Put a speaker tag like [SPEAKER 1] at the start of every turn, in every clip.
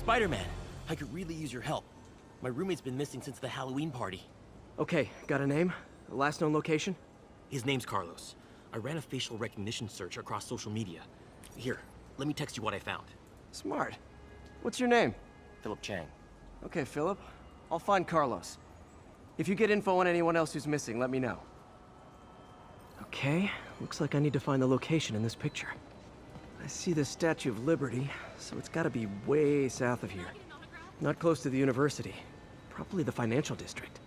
[SPEAKER 1] Spider-Man, I could really use your help. My roommate's been missing since the Halloween party.
[SPEAKER 2] Okay, got a name? A last known location?
[SPEAKER 1] His name's Carlos. I ran a facial recognition search across social media. Here, let me text you what I found.
[SPEAKER 2] Smart. What's your name?
[SPEAKER 1] Philip Chang.
[SPEAKER 2] Okay, Philip. I'll find Carlos. If you get info on anyone else who's missing, let me know. Okay, looks like I need to find the location in this picture. I see the Statue of Liberty, so it's gotta be way south of here. Not close to the university. Probably the financial district.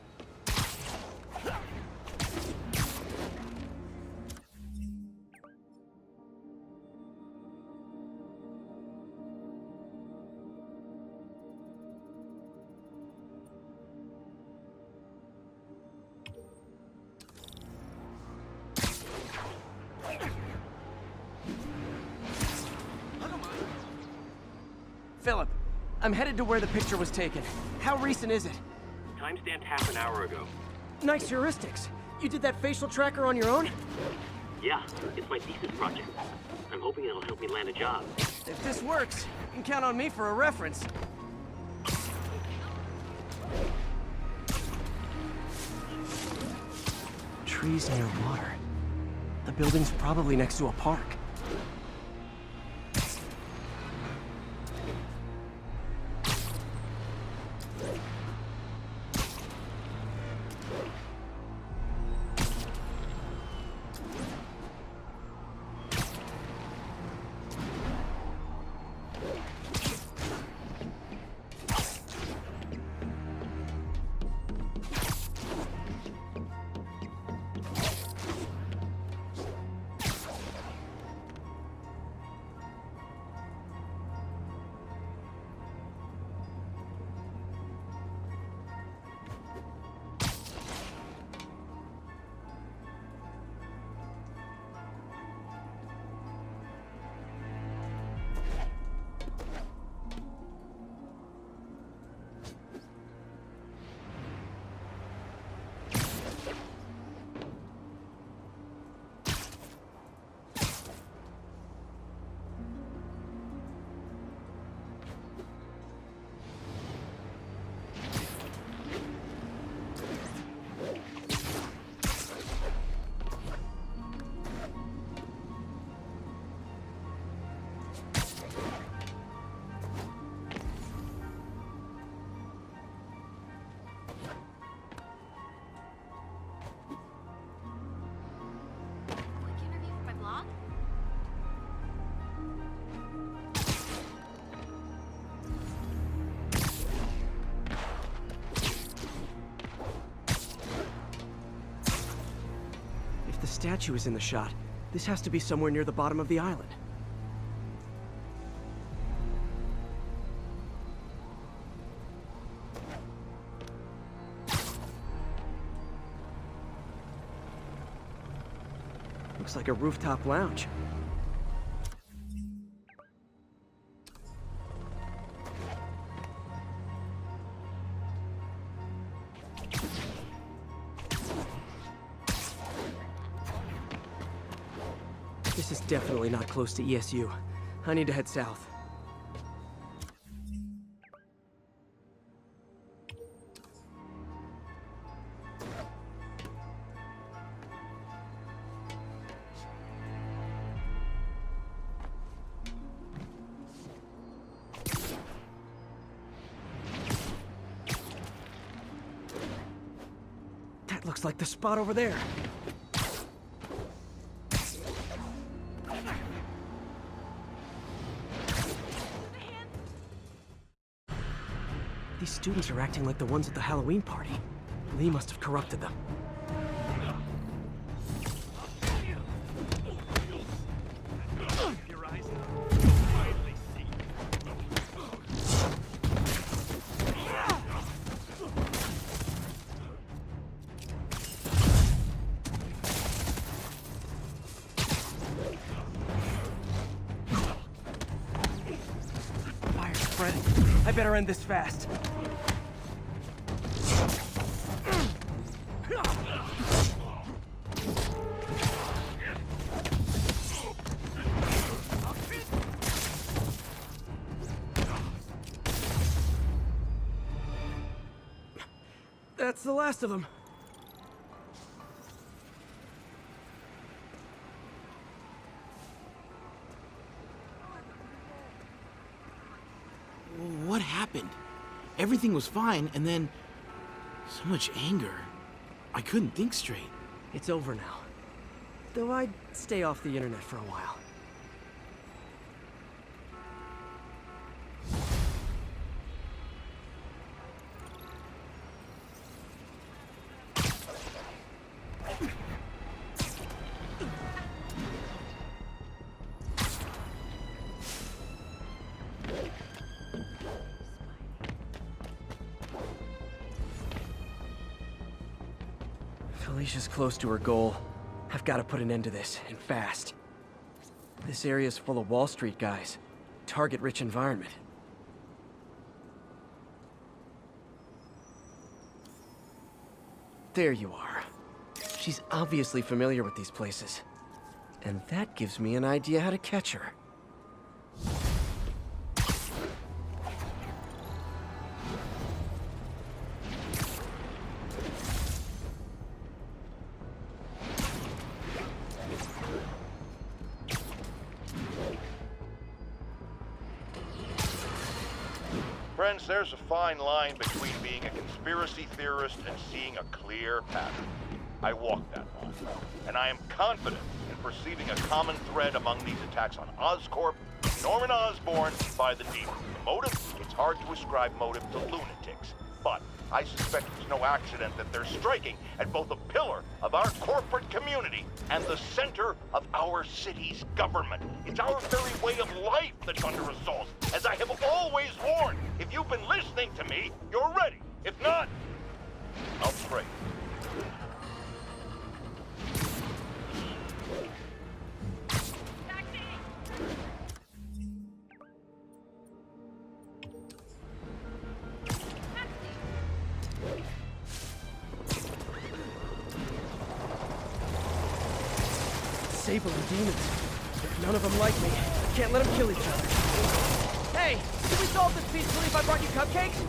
[SPEAKER 2] Philip, I'm headed to where the picture was taken. How recent is it?
[SPEAKER 3] Timestamped half an hour ago.
[SPEAKER 2] Nice heuristics. You did that facial tracker on your own?
[SPEAKER 3] Yeah, it's my thesis project. I'm hoping it'll help me land a job.
[SPEAKER 2] If this works, you can count on me for a reference. Trees near water. The building's probably next to a park. The statue is in the shot. This has to be somewhere near the bottom of the island. Looks like a rooftop lounge. This is definitely not close to ESU. I need to head south. That looks like the spot over there. These students are acting like the ones at the Halloween party. Lee must have corrupted them. Fire's spreading. I better end this fast. That's the last of them.
[SPEAKER 4] What happened? Everything was fine, and then so much anger. I couldn't think straight.
[SPEAKER 2] It's over now. Though I'd stay off the internet for a while. Felicia's close to her goal. I've got to put an end to this, and fast. This area's full of Wall Street guys. Target-rich environment. There you are. She's obviously familiar with these places. And that gives me an idea how to catch her.
[SPEAKER 5] Friends, there's a fine line between being a conspiracy theorist and seeing a clear pattern. I walk that line, and I am confident in perceiving a common thread among these attacks on Oscorp, Norman Osborn, by the Demon. The motive? It's hard to ascribe motive to lunatics, but I suspect it's no accident that they're striking at both a pillar of our corporate community and the center of our city's government. It's our very way of life that's under assault. As I have always warned, if you've been listening to me, you're ready. If not, I'll pray.
[SPEAKER 2] Sable and demons. None of them like me. Can't let them kill each other. Hey, can we solve this peacefully if I brought you cupcakes?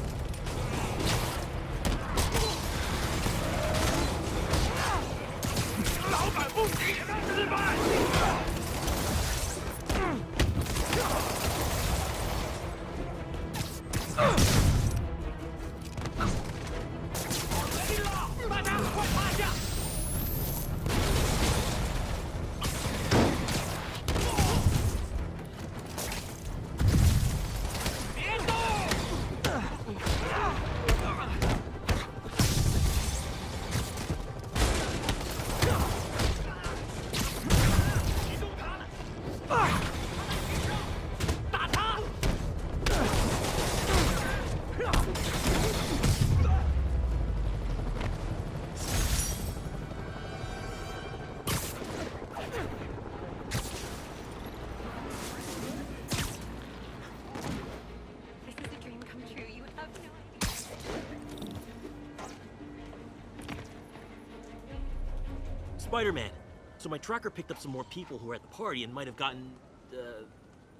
[SPEAKER 1] Spider-Man. So my tracker picked up some more people who were at the party and might have gotten,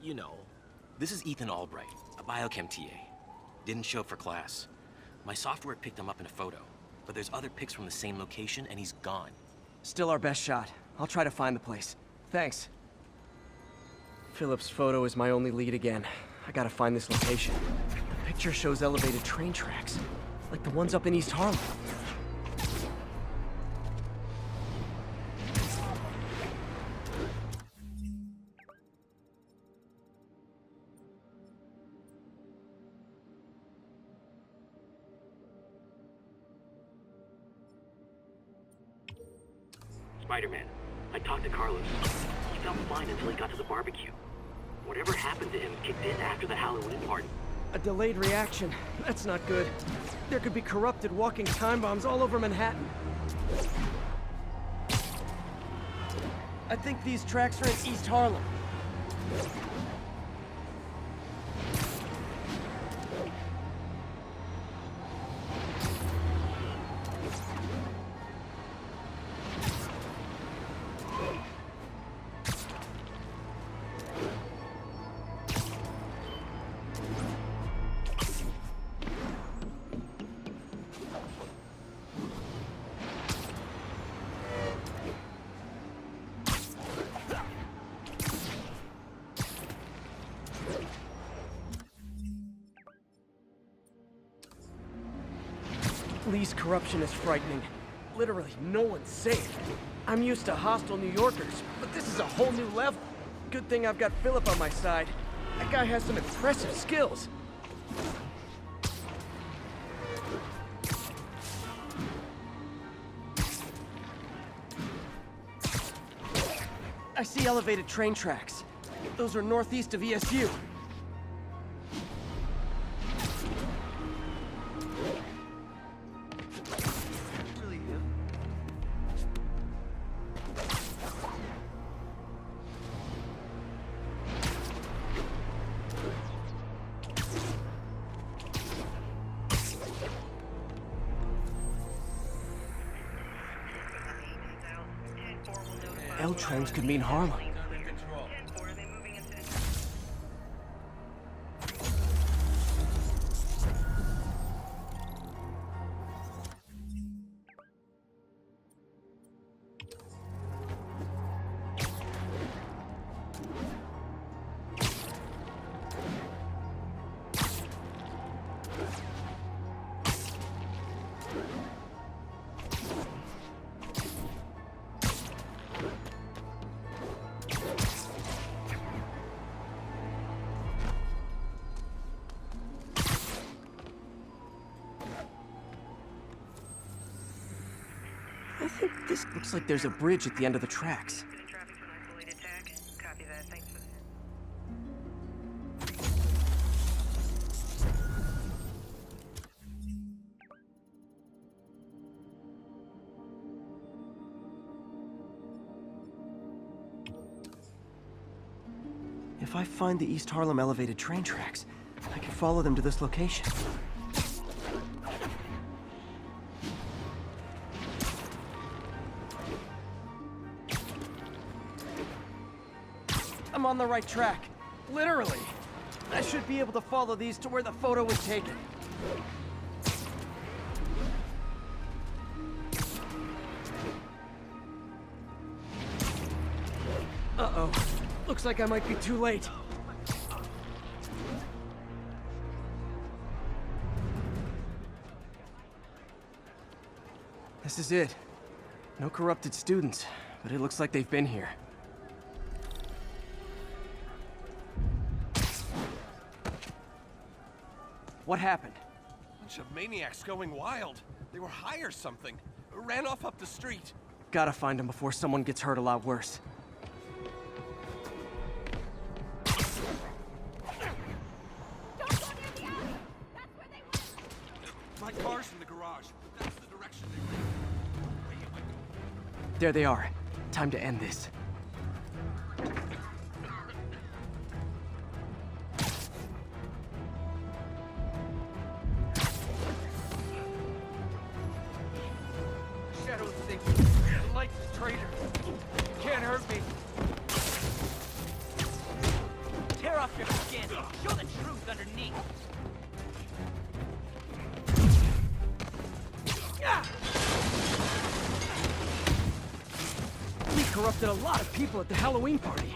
[SPEAKER 1] you know. This is Ethan Albright, a biochem TA. Didn't show up for class. My software picked him up in a photo, but there's other pics from the same location and he's gone.
[SPEAKER 2] Still our best shot. I'll try to find the place. Thanks. Philip's photo is my only lead again. I gotta find this location. The picture shows elevated train tracks, like the ones up in East Harlem.
[SPEAKER 3] Spider-Man, I talked to Carlos. He felt fine until he got to the barbecue. Whatever happened to him kicked in after the Halloween party.
[SPEAKER 2] A delayed reaction. That's not good. There could be corrupted walking time bombs all over Manhattan. I think these tracks are in East Harlem. Lee's corruption is frightening. Literally, no one's safe. I'm used to hostile New Yorkers, but this is a whole new level. Good thing I've got Philip on my side. That guy has some impressive skills. I see elevated train tracks. Those are northeast of ESU. L trains could mean Harlem. I think this looks like there's a bridge at the end of the tracks.
[SPEAKER 6] Traffic's an isolated tag. Copy that. Thanks for
[SPEAKER 2] If I find the East Harlem elevated train tracks, I can follow them to this location. I'm on the right track. Literally. I should be able to follow these to where the photo was taken. Uh-oh. Looks like I might be too late. This is it. No corrupted students, but it looks like they've been here. What happened?
[SPEAKER 7] Bunch of maniacs going wild. They were high or something. Ran off up the street.
[SPEAKER 2] Gotta find them before someone gets hurt a lot worse.
[SPEAKER 7] My car's in the garage. That's the direction they went.
[SPEAKER 2] There they are. Time to end this.
[SPEAKER 7] Shadow's thinking. The light's a traitor. Can't hurt me.
[SPEAKER 8] Tear off your skin. Show the truth underneath.
[SPEAKER 2] We corrupted a lot of people at the Halloween party.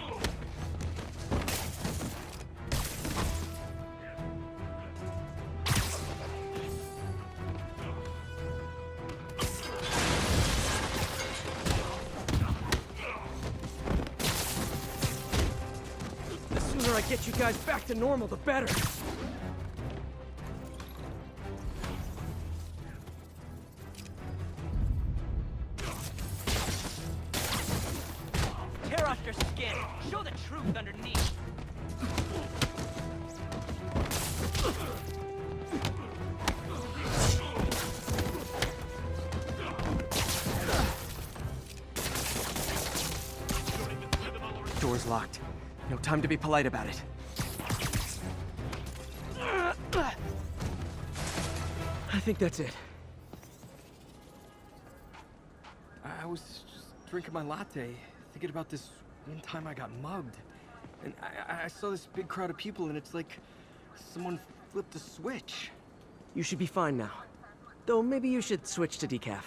[SPEAKER 2] The sooner I get you guys back to normal, the better.
[SPEAKER 8] Tear off your skin. Show the truth underneath.
[SPEAKER 2] Door's locked. No time to be polite about it. I think that's it.
[SPEAKER 9] I was just drinking my latte, thinking about this one time I got mugged. And I saw this big crowd of people, and it's like someone flipped a switch.
[SPEAKER 2] You should be fine now. Though maybe you should switch to decaf.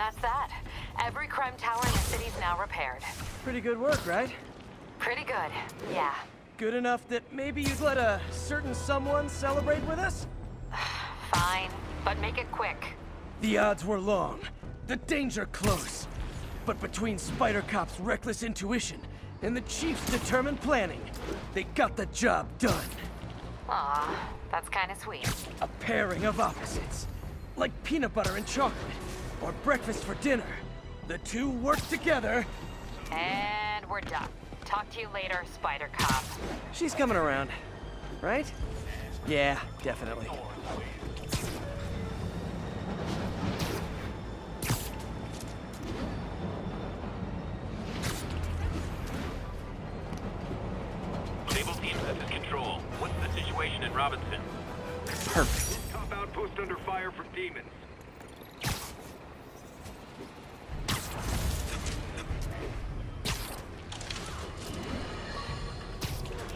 [SPEAKER 10] that's that. Every crime tower in the city's now repaired.
[SPEAKER 2] Pretty good work, right?
[SPEAKER 10] Pretty good, yeah.
[SPEAKER 2] Good enough that maybe you'd let a certain someone celebrate with us?
[SPEAKER 10] Fine, but make it quick.
[SPEAKER 2] The odds were long, the danger close. But between Spider Cop's reckless intuition and the Chief's determined planning, they got the job done.
[SPEAKER 10] Aw, that's kinda sweet.
[SPEAKER 2] A pairing of opposites. Like peanut butter and chocolate, or breakfast for dinner. The two work together.
[SPEAKER 10] And we're done. Talk to you later, Spider Cop.
[SPEAKER 2] She's coming around, right? Yeah, definitely.
[SPEAKER 3] Naval team, this is Control. What's the situation in Robinson?
[SPEAKER 2] Perfect.
[SPEAKER 7] Top outpost under fire from demons.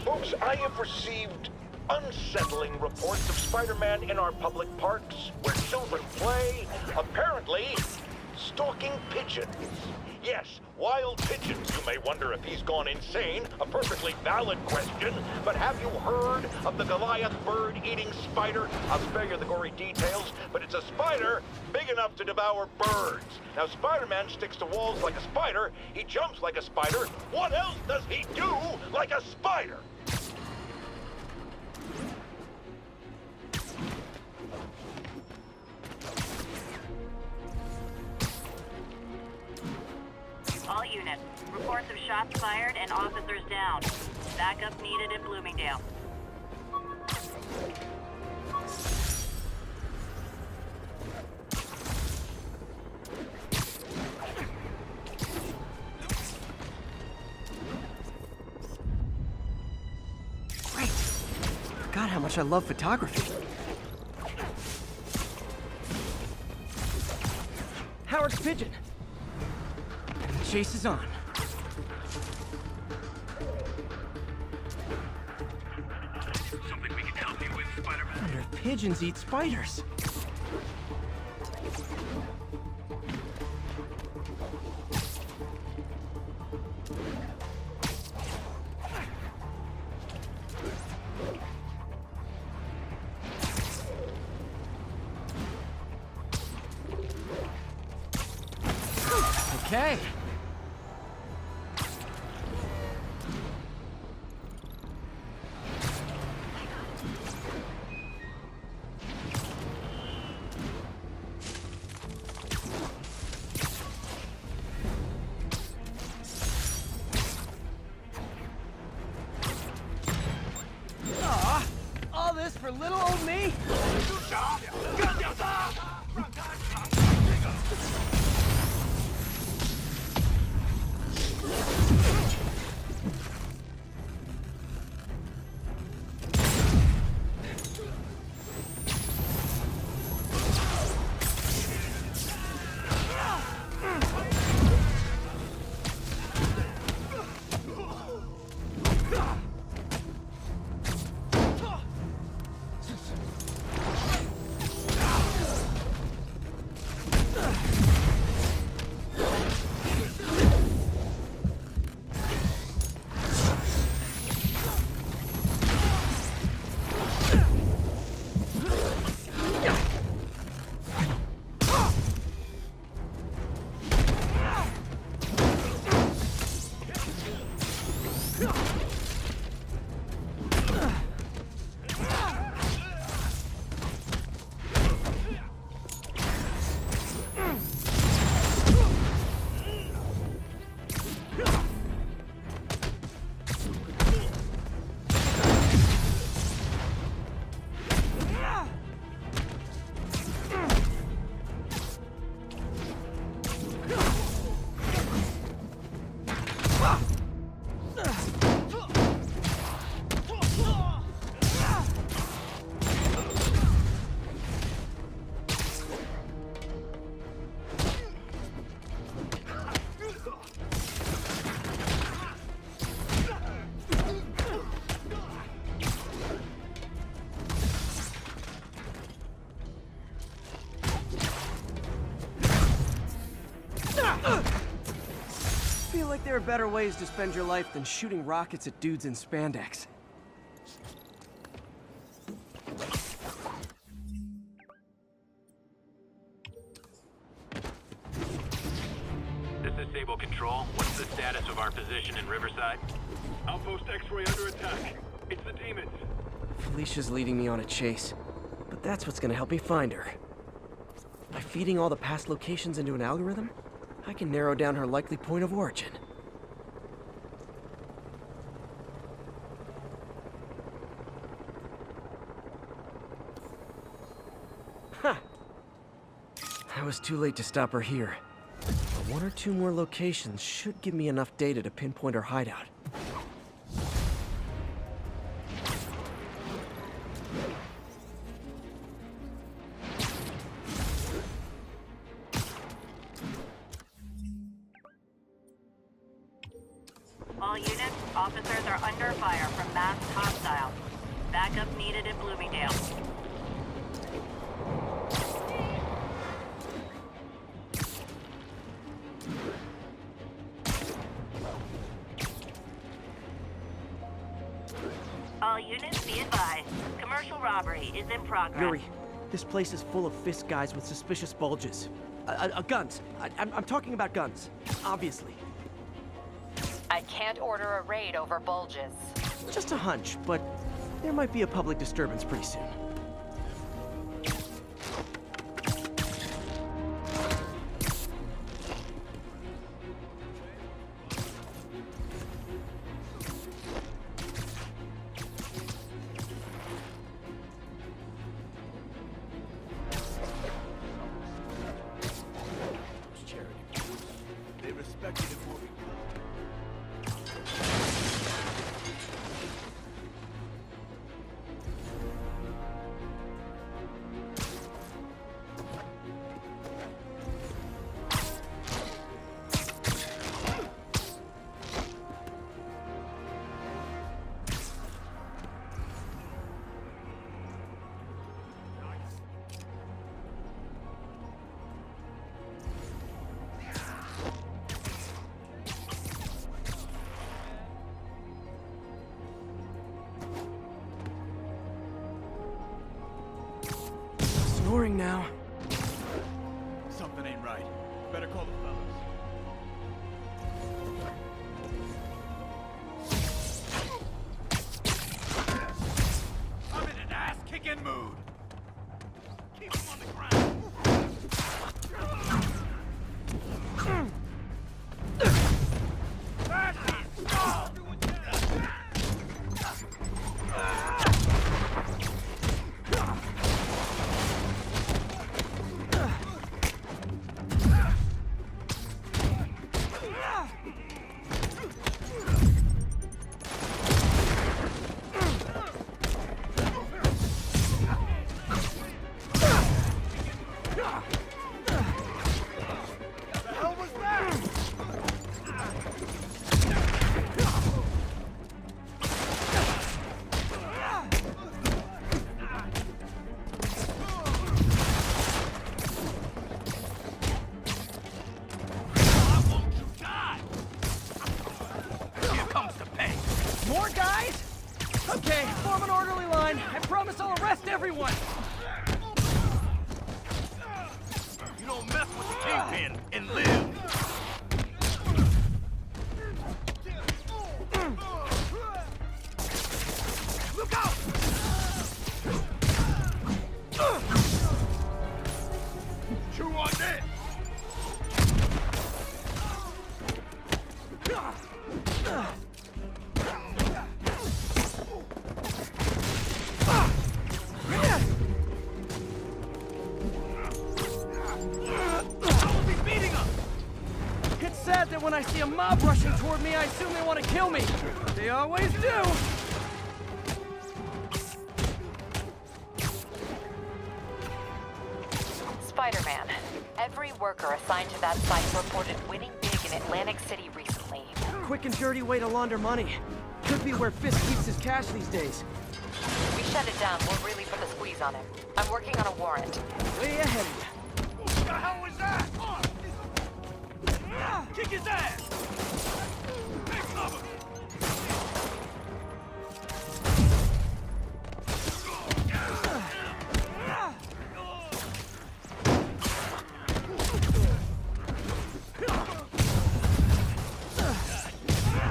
[SPEAKER 5] Folks, I have received unsettling reports of Spider-Man in our public parks, where children play, apparently stalking pigeons. Yes, wild pigeons. You may wonder if he's gone insane. A perfectly valid question. But have you heard of the Goliath bird-eating spider? I'll spare you the gory details, but it's a spider big enough to devour birds. Now, Spider-Man sticks to walls like a spider. He jumps like a spider. What else does he do like a spider?
[SPEAKER 6] All units, reports of shots fired and officers down. Backup needed in Bloomingdale.
[SPEAKER 2] Great. Forgot how much I love photography. Howard's pigeon. And the chase is on.
[SPEAKER 3] Something we can help you with, Spider-Man.
[SPEAKER 2] I wonder if pigeons eat spiders. Okay. Aw, all this for little old me? there are better ways to spend your life than shooting rockets at dudes in spandex.
[SPEAKER 3] This is Sable Control. What's the status of our position in Riverside? Outpost X-Ray under attack. It's the demons.
[SPEAKER 2] Felicia's leading me on a chase, but that's what's gonna help me find her. By feeding all the past locations into an algorithm, I can narrow down her likely point of origin. Huh. I was too late to stop her here. But one or two more locations should give me enough data to pinpoint her hideout.
[SPEAKER 6] All units, officers are under fire from masked hostiles. Backup needed in Bloomingdale. All units, be advised. Commercial robbery is in progress.
[SPEAKER 2] Yuri, this place is full of fist guys with suspicious bulges. Guns. I'm talking about guns, obviously.
[SPEAKER 10] I can't order a raid over bulges.
[SPEAKER 2] Just a hunch, but there might be a public disturbance pretty soon.
[SPEAKER 7] They respected it more.
[SPEAKER 2] Snoring now.
[SPEAKER 7] Something ain't right. Better call the fellas. I'm in an ass-kicking mood. Keep him on the ground.
[SPEAKER 2] More guys? Okay, form an orderly line. I promise I'll arrest everyone.
[SPEAKER 7] You don't mess with the kingpin and live. Look out! Chew on this!
[SPEAKER 2] It's sad that when I see a mob rushing toward me, I assume they want to kill me. They always do.
[SPEAKER 10] Spider-Man. Every worker assigned to that site reported winning big in Atlantic City recently.
[SPEAKER 2] Quick and dirty way to launder money. Could be where Fisk keeps his cash these days.
[SPEAKER 10] We shut it down. We'll really put the squeeze on him. I'm working on a warrant.
[SPEAKER 2] Way ahead of you.
[SPEAKER 7] What the hell was that? Kick his ass! Big mother!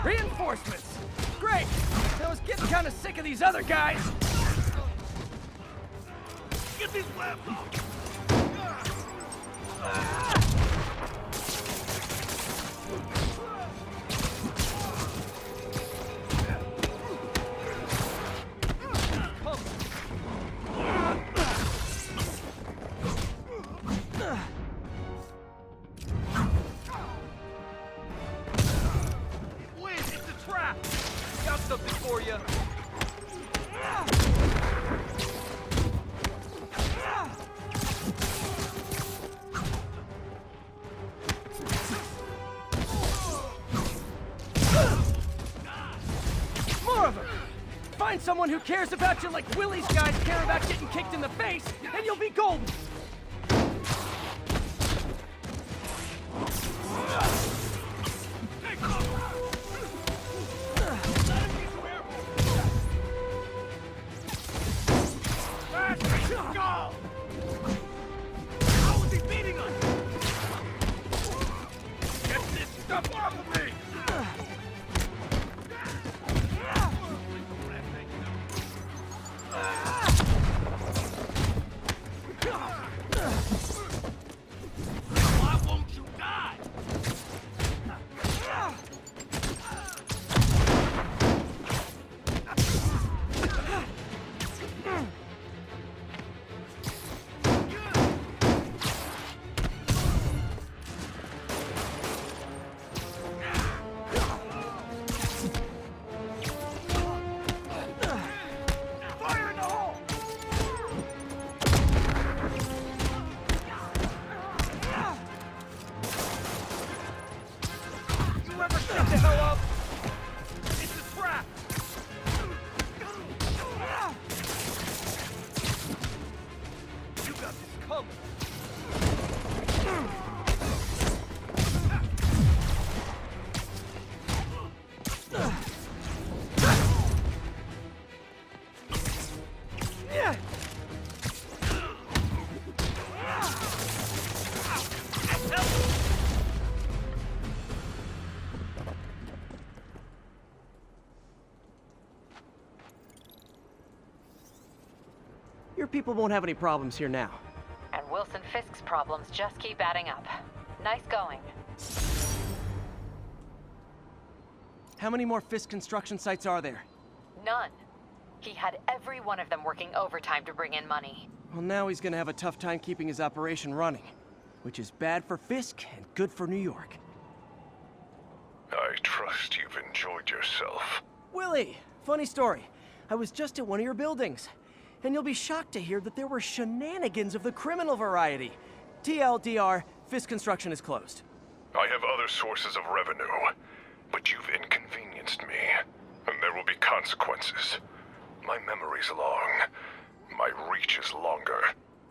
[SPEAKER 2] Reinforcements! Great! I was getting kind of sick of these other guys!
[SPEAKER 7] Get these webs off! Win! It's a trap! Got something for you!
[SPEAKER 2] More of them! Find someone who cares about you like Willie's guys care about getting kicked in the face, and you'll be golden!
[SPEAKER 7] Go! How is he beating us? Get this stuff off of me! Why won't you die? Fire in the hole! You ever shut the hell up? It's a trap! You got this covered!
[SPEAKER 2] Yeah! Your people won't have any problems here now.
[SPEAKER 10] And Wilson Fisk's problems just keep adding up. Nice going.
[SPEAKER 2] How many more Fisk construction sites are there?
[SPEAKER 10] None. He had every one of them working overtime to bring in money.
[SPEAKER 2] Well, now he's gonna have a tough time keeping his operation running, which is bad for Fisk and good for New York.
[SPEAKER 11] I trust you've enjoyed yourself.
[SPEAKER 2] Willie, funny story. I was just at one of your buildings, and you'll be shocked to hear that there were shenanigans of the criminal variety. TLDR, Fisk construction is closed.
[SPEAKER 11] I have other sources of revenue, but you've inconvenienced me, and there will be consequences. My memory's long. My reach is longer.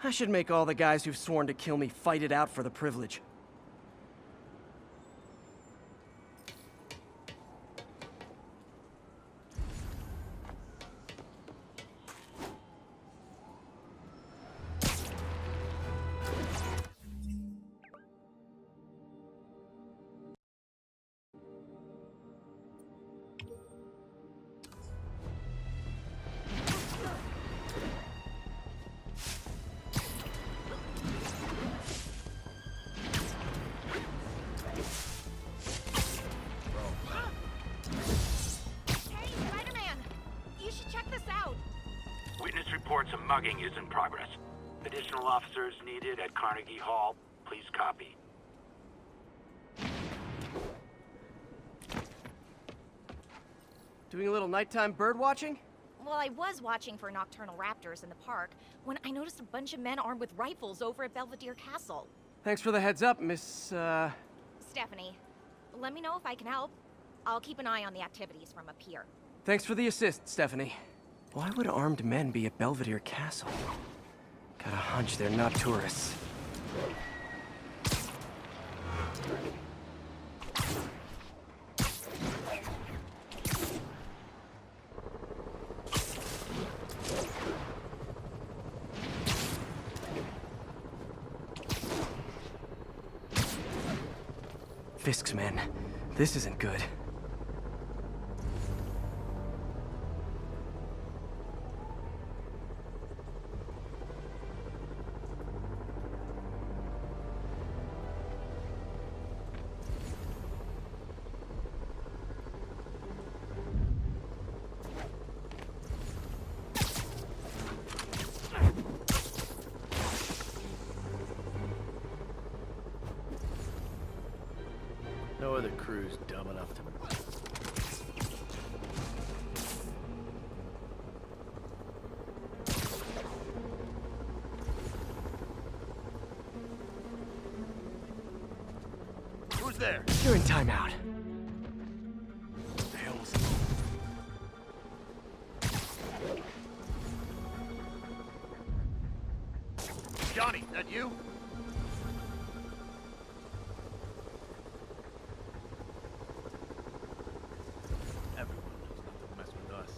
[SPEAKER 2] I should make all the guys who've sworn to kill me fight it out for the privilege.
[SPEAKER 3] Reports a mugging is in progress. Additional officers needed at Carnegie Hall. Please copy.
[SPEAKER 2] Doing a little nighttime bird watching?
[SPEAKER 12] Well, I was watching for nocturnal raptors in the park when I noticed a bunch of men armed with rifles over at Belvedere Castle.
[SPEAKER 2] Thanks for the heads up, Miss,
[SPEAKER 12] Stephanie, let me know if I can help. I'll keep an eye on the activities from up here.
[SPEAKER 2] Thanks for the assist, Stephanie. Why would armed men be at Belvedere Castle? Got a hunch they're not tourists. Fisk's men. This isn't good.
[SPEAKER 7] No other crew's dumb enough to... Who's there?
[SPEAKER 2] You're in timeout.
[SPEAKER 7] What the hell was that? Johnny, that you? Everyone knows not to mess with us.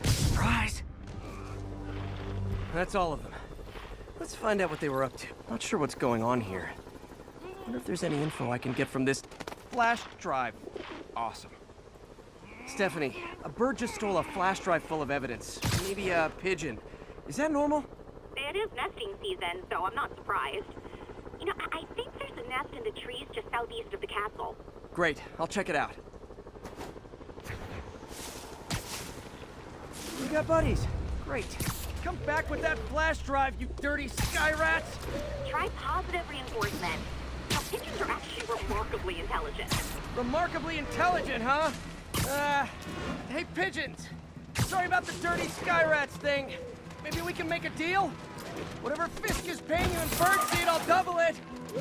[SPEAKER 2] Surprise! That's all of them. Let's find out what they were up to. Not sure what's going on here. Wonder if there's any info I can get from this flash drive. Awesome. Stephanie, a bird just stole a flash drive full of evidence. Maybe a pigeon. Is that normal?
[SPEAKER 6] It is nesting season, so I'm not surprised. You know, I think there's a nest in the trees just southeast of the castle.
[SPEAKER 2] Great, I'll check it out. You got buddies. Great. Come back with that flash drive, you dirty sky rats!
[SPEAKER 6] Try positive reinforcement. Now, pigeons are actually remarkably intelligent.
[SPEAKER 2] Remarkably intelligent, huh? Hey pigeons! Sorry about the dirty sky rats thing. Maybe we can make a deal? Whatever Fisk is paying you in birdseed, I'll double it!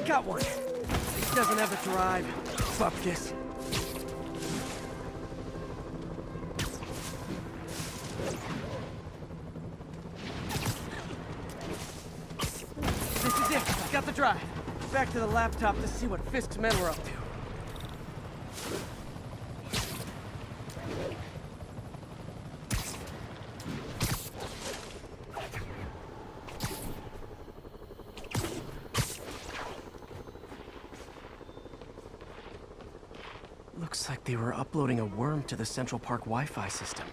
[SPEAKER 2] Got one. He doesn't have a drive. Bupkis. This is it. Got the drive. Back to the laptop to see what Fisk's men were up to. Looks like they were uploading a worm to the Central Park Wi-Fi system.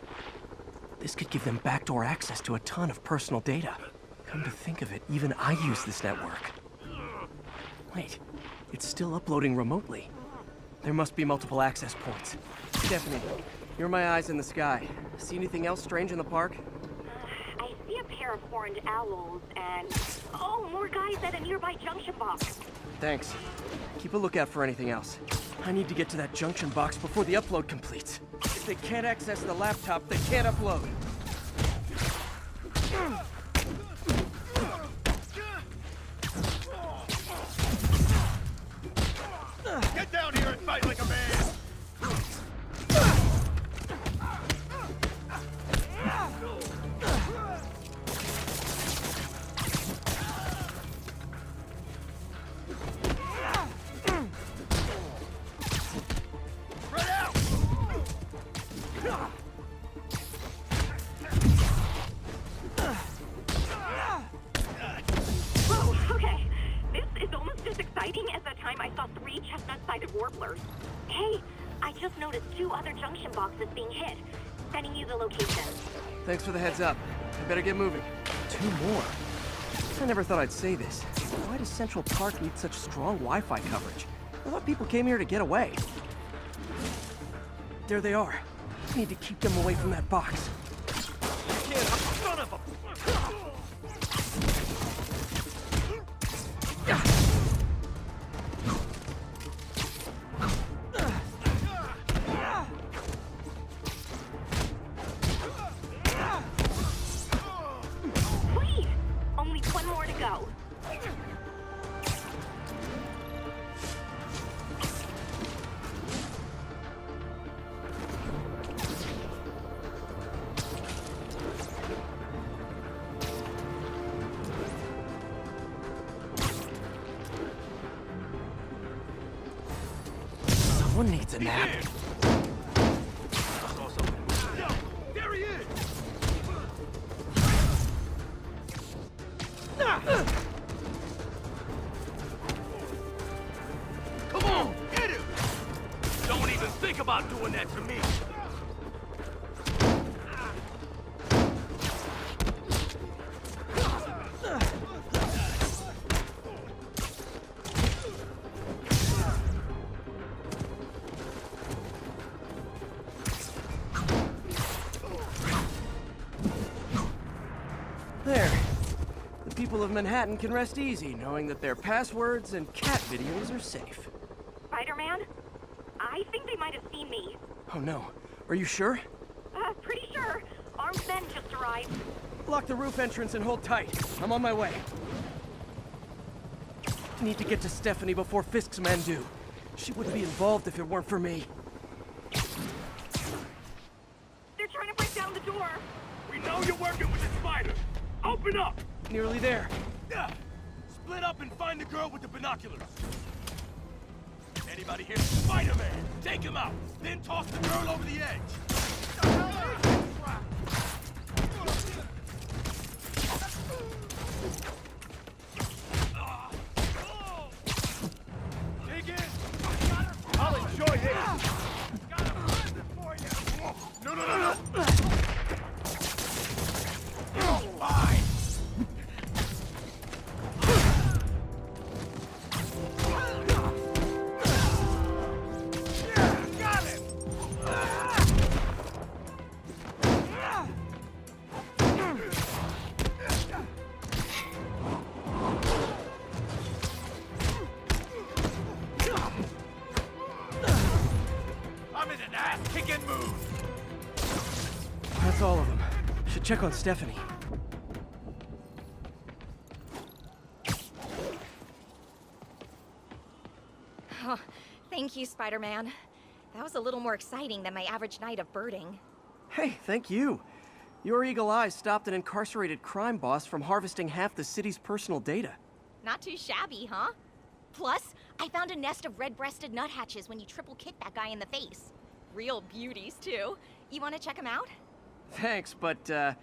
[SPEAKER 2] This could give them backdoor access to a ton of personal data. Come to think of it, even I use this network. Wait, it's still uploading remotely. There must be multiple access points. Stephanie, you're my eyes in the sky. See anything else strange in the park?
[SPEAKER 6] I see a pair of horned owls and... oh, more guys at a nearby junction box.
[SPEAKER 2] Thanks. Keep a lookout for anything else. I need to get to that junction box before the upload completes. If they can't access the laptop, they can't upload.
[SPEAKER 7] Get down here and fight like a man!
[SPEAKER 6] Warblers. Hey, I just noticed 2 other junction boxes being hit. Sending you the location.
[SPEAKER 2] Thanks for the heads up. I better get moving. 2 more. I never thought I'd say this. Why does Central Park need such strong Wi-Fi coverage? I thought people came here to get away. There they are. I need to keep them away from that box.
[SPEAKER 7] Son of a...
[SPEAKER 2] Someone needs a nap.
[SPEAKER 7] There he is! think about doing that to me?
[SPEAKER 2] There. The people of Manhattan can rest easy knowing that their passwords and cat videos are safe.
[SPEAKER 6] Spider-Man? I think they might have seen me.
[SPEAKER 2] Oh no. Are you sure?
[SPEAKER 6] Pretty sure. Armed men just arrived.
[SPEAKER 2] Lock the roof entrance and hold tight. I'm on my way. Need to get to Stephanie before Fisk's men do. She wouldn't be involved if it weren't for me.
[SPEAKER 6] They're trying to break down the door.
[SPEAKER 7] We know you're working with the spider. Open up!
[SPEAKER 2] Nearly there.
[SPEAKER 7] Yeah. Split up and find the girl with the binoculars. Anybody here? Spider-Man! Take him out, then toss the girl over the edge. Dig in! I'll enjoy this! Got a present for you! No! Fine! I'm in an ass-kicking mood!
[SPEAKER 2] That's all of them. Should check on Stephanie.
[SPEAKER 12] Oh, thank you, Spider-Man. That was a little more exciting than my average night of birding.
[SPEAKER 2] Hey, thank you. Your eagle eyes stopped an incarcerated crime boss from harvesting half the city's personal data.
[SPEAKER 12] Not too shabby, huh? Plus, I found a nest of red-breasted nuthatches when you triple kicked that guy in the face. Real beauties, too. You want to check them out?
[SPEAKER 2] Thanks, but I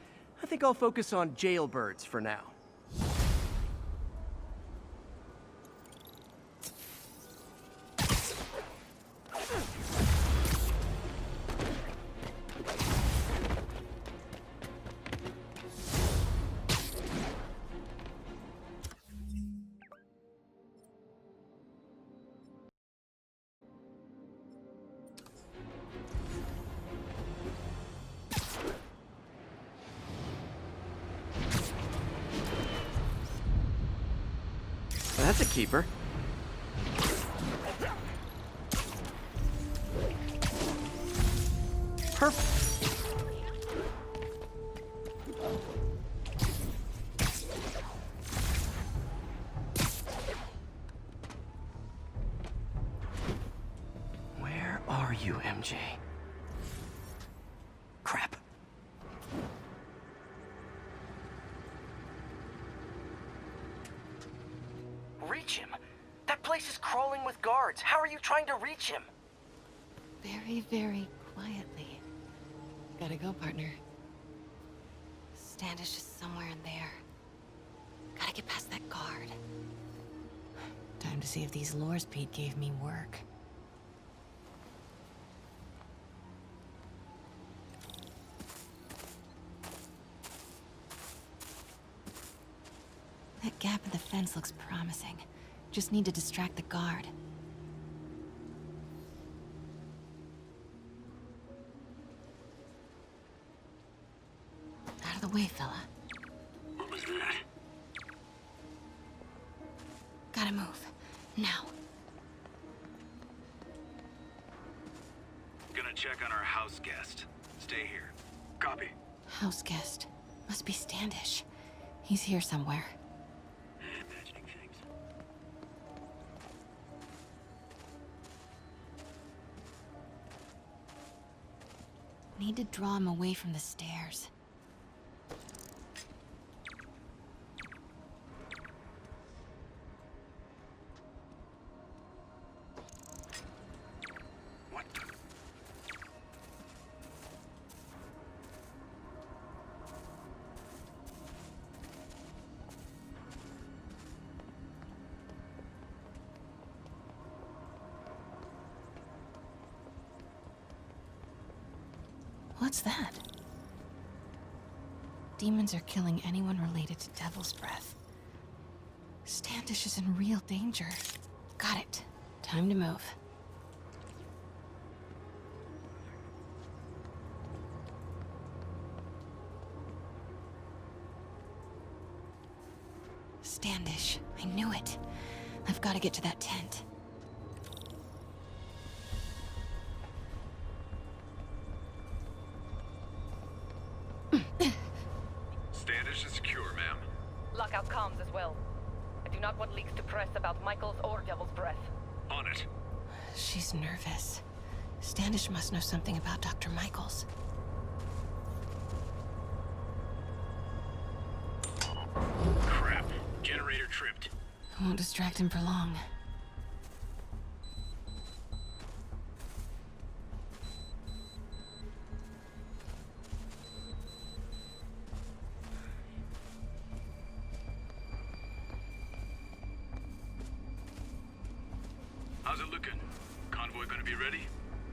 [SPEAKER 2] think I'll focus on jailbirds for now. That's a keeper. Perfect. Where are you, MJ? Crap. Reach him? That place is crawling with guards. How are you trying to reach him?
[SPEAKER 13] Very, very quietly. Gotta go, partner. Standish is somewhere in there. Gotta get past that guard. Time to see if these lures Pete gave me work. That gap in the fence looks promising. Just need to distract the guard. Out of the way, fella.
[SPEAKER 7] What was that?
[SPEAKER 13] Gotta move. Now.
[SPEAKER 3] Gonna check on our house guest. Stay here.
[SPEAKER 7] Copy.
[SPEAKER 13] House guest. Must be Standish. He's here somewhere.
[SPEAKER 7] Imagining things.
[SPEAKER 13] Need to draw him away from the stairs.
[SPEAKER 7] What the?
[SPEAKER 13] What's that? Demons are killing anyone related to Devil's Breath. Standish is in real danger. Got it. Time to move. Standish. I knew it. I've got to get to that tent.
[SPEAKER 11] Standish is secure, ma'am.
[SPEAKER 10] Lockout comms as well. I do not want leaks to press about Michaels or Devil's Breath.
[SPEAKER 11] On it.
[SPEAKER 13] She's nervous. Standish must know something about Dr. Michaels.
[SPEAKER 3] Crap. Generator tripped.
[SPEAKER 13] I won't distract him for long.
[SPEAKER 3] How's it looking? Convoy gonna be ready?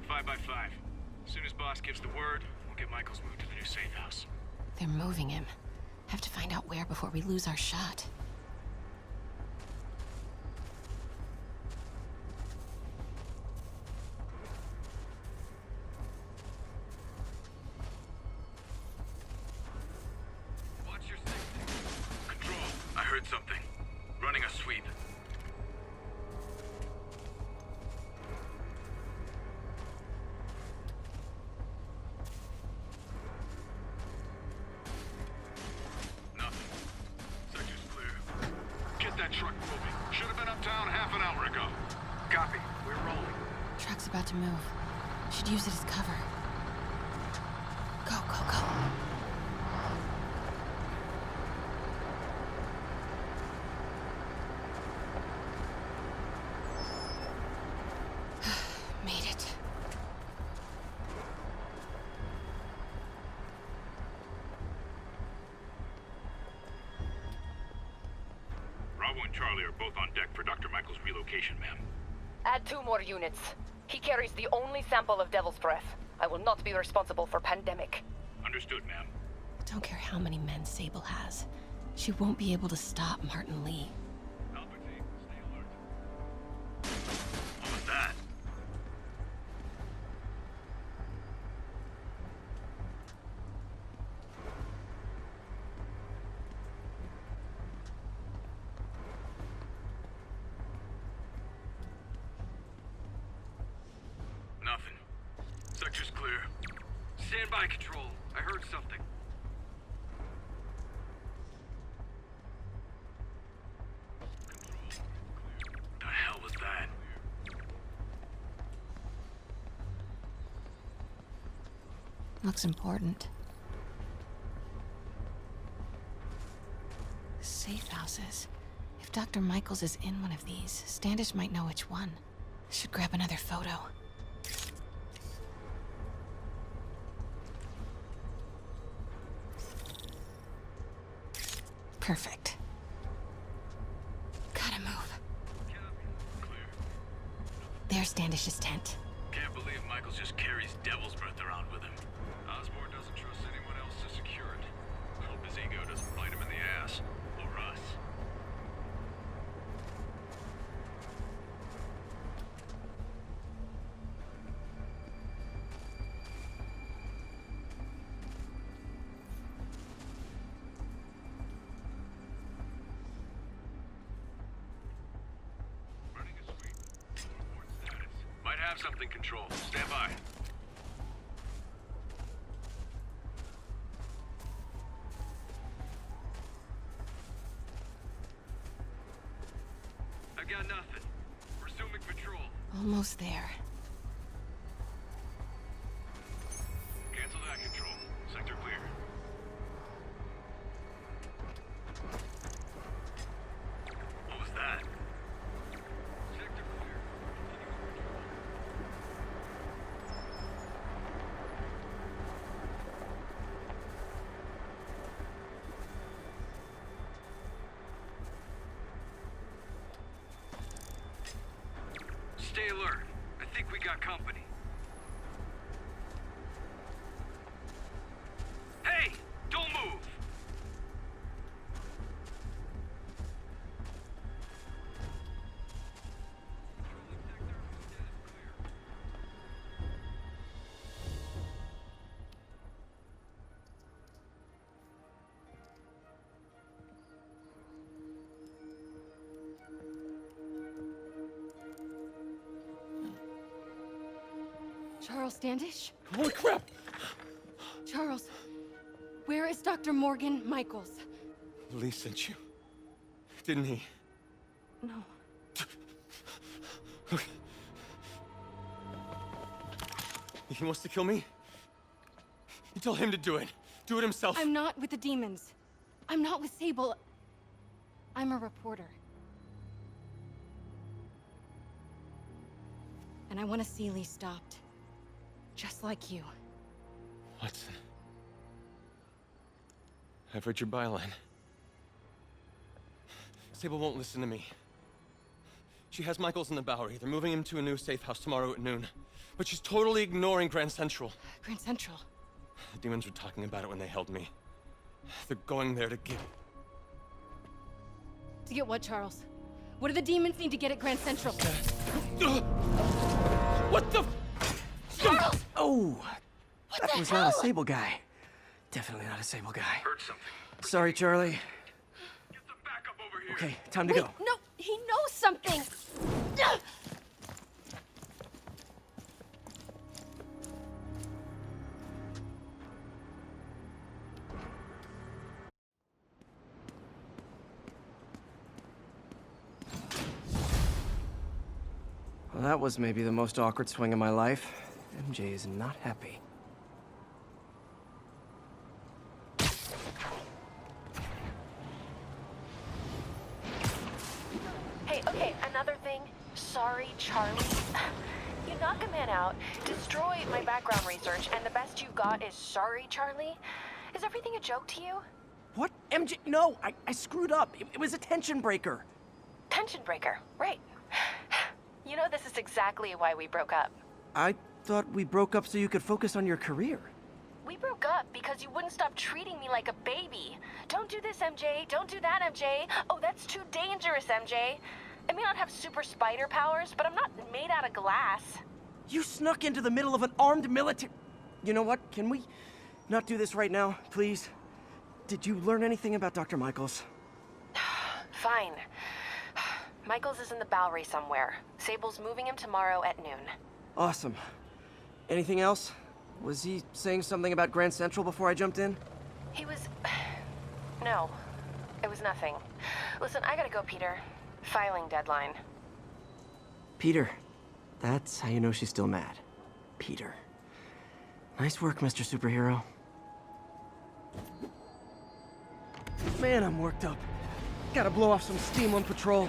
[SPEAKER 3] 5 by 5. As soon as boss gives the word, we'll get Michaels moved to the new safe house.
[SPEAKER 13] They're moving him. Have to find out where before we lose our shot.
[SPEAKER 3] Watch your safety. Control, I heard something. Running a sweep. Nothing. Sector's clear. Get that truck moving. Should have been uptown half an hour ago. Copy. We're rolling.
[SPEAKER 13] Truck's about to move. Should use it as cover. Go, go, go. Made it.
[SPEAKER 3] Bravo and Charlie are both on deck for Dr. Michael's relocation, ma'am.
[SPEAKER 10] Add 2 more units. He carries the only sample of Devil's Breath. I will not be responsible for pandemic.
[SPEAKER 3] Understood, ma'am.
[SPEAKER 13] Don't care how many men Sable has. She won't be able to stop Martin Lee.
[SPEAKER 3] Palpatine, stay alert. What was that? Nothing. Sector's clear. Stand by, Control. I heard something. Control. The hell was that?
[SPEAKER 13] Looks important. Safe houses. If Dr. Michaels is in one of these, Standish might know which one. Should grab another photo. Perfect. Gotta move.
[SPEAKER 3] Clear.
[SPEAKER 13] There's Standish's tent.
[SPEAKER 3] Can't believe Michaels just carries Devil's Breath around with him. Osborn doesn't trust anyone else to secure it. Hope his ego doesn't bite him in the ass. Or us. Running a sweep. Report status. Might have something, Control. Stand by. I got nothing. Resuming patrol.
[SPEAKER 13] Almost there.
[SPEAKER 3] Cancel that, Control. Sector clear. What was that? Sector clear. Stay alert. I think we got company.
[SPEAKER 14] Charles Standish?
[SPEAKER 9] Holy crap!
[SPEAKER 14] Charles, where is Dr. Morgan Michaels?
[SPEAKER 9] Lee sent you. Didn't he?
[SPEAKER 14] No.
[SPEAKER 9] He wants to kill me? You tell him to do it. Do it himself.
[SPEAKER 14] I'm not with the demons. I'm not with Sable. I'm a reporter. And I want to see Lee stopped. Just like you.
[SPEAKER 9] Watson. I've read your byline. Sable won't listen to me. She has Michaels in the Bowery. They're moving him to a new safe house tomorrow at noon. But she's totally ignoring Grand Central.
[SPEAKER 14] Grand Central?
[SPEAKER 9] The demons were talking about it when they held me. They're going there to get...
[SPEAKER 14] To get what, Charles? What do the demons need to get at Grand Central?
[SPEAKER 9] What the...
[SPEAKER 14] Charles!
[SPEAKER 2] Oh! That was not a Sable guy. Definitely not a Sable guy.
[SPEAKER 11] Heard something.
[SPEAKER 2] Sorry, Charlie.
[SPEAKER 11] Get the backup over here.
[SPEAKER 2] Okay, time to
[SPEAKER 14] Wait,
[SPEAKER 2] go.
[SPEAKER 14] no! He knows something!
[SPEAKER 2] Well, that was maybe the most awkward swing of my life. MJ is not happy.
[SPEAKER 10] Hey, okay, another thing. Sorry, Charlie. You knock a man out, destroy my background research, and the best you got is sorry, Charlie? Is everything a joke to you?
[SPEAKER 2] What? MJ? No, I screwed up. It was a tension breaker.
[SPEAKER 10] Tension breaker, right. You know this is exactly why we broke up.
[SPEAKER 2] I thought we broke up so you could focus on your career.
[SPEAKER 10] We broke up because you wouldn't stop treating me like a baby. Don't do this, MJ. Don't do that, MJ. Oh, that's too dangerous, MJ. I may not have super spider powers, but I'm not made out of glass.
[SPEAKER 2] You snuck into the middle of an armed military... You know what? Can we not do this right now, please? Did you learn anything about Dr. Michaels?
[SPEAKER 10] Fine. Michaels is in the Bowery somewhere. Sable's moving him tomorrow at noon.
[SPEAKER 2] Awesome. Anything else? Was he saying something about Grand Central before I jumped in?
[SPEAKER 10] He was... No. It was nothing. Listen, I gotta go, Peter. Filing deadline.
[SPEAKER 2] Peter. That's how you know she's still mad. Peter. Nice work, Mr. Superhero. Man, I'm worked up. Gotta blow off some steam on patrol.